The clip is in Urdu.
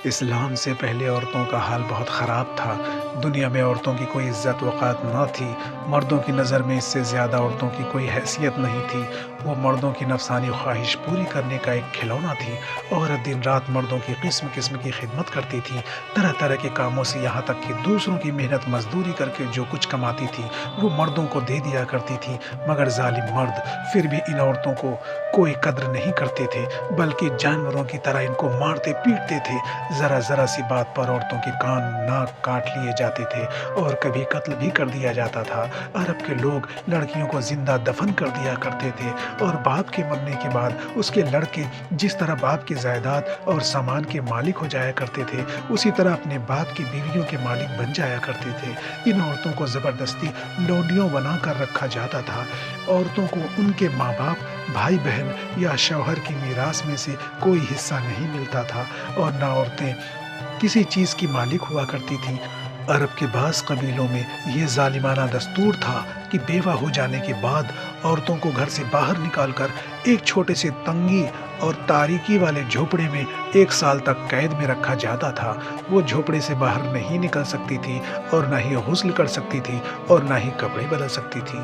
اسلام سے پہلے عورتوں کا حال بہت خراب تھا۔ دنیا میں عورتوں کی کوئی عزت وقار نہ تھی۔ مردوں کی نظر میں اس سے زیادہ عورتوں کی کوئی حیثیت نہیں تھی۔ وہ مردوں کی نفسانی خواہش پوری کرنے کا ایک کھلونا تھی۔ عورت دن رات مردوں کی قسم قسم کی خدمت کرتی تھی، طرح طرح کے کاموں سے، یہاں تک کہ دوسروں کی محنت مزدوری کر کے جو کچھ کماتی تھی وہ مردوں کو دے دیا کرتی تھی۔ مگر ظالم مرد پھر بھی ان عورتوں کو کوئی قدر نہیں کرتے تھے، بلکہ جانوروں کی طرح ان کو مارتے پیٹتے تھے۔ ذرا ذرا سی بات پر عورتوں کے کان ناک کاٹ لیے جاتے تھے اور کبھی قتل بھی کر دیا جاتا تھا۔ عرب کے لوگ لڑکیوں کو زندہ دفن کر دیا کرتے تھے اور باپ کے مرنے کے بعد اس کے لڑکے جس طرح باپ کی جائیداد اور سامان کے مالک ہو جایا کرتے تھے، اسی طرح اپنے باپ کی بیویوں کے مالک بن جایا کرتے تھے۔ ان عورتوں کو زبردستی لونڈیوں بنا کر رکھا جاتا تھا۔ عورتوں کو ان کے ماں باپ، بھائی بہن یا شوہر کی میراث میں سے کوئی حصہ نہیں ملتا تھا اور نہ عورتیں کسی چیز کی مالک ہوا کرتی تھیں۔ عرب کے بعض قبیلوں میں یہ ظالمانہ دستور تھا کہ بیوہ ہو جانے کے بعد عورتوں کو گھر سے باہر نکال کر ایک چھوٹے سے تنگی اور تاریکی والے جھوپڑے میں 1 سال تک قید میں رکھا جاتا تھا۔ وہ جھوپڑے سے باہر نہیں نکل سکتی تھی اور نہ ہی غسل کر سکتی تھی اور نہ ہی کپڑے بدل سکتی تھی۔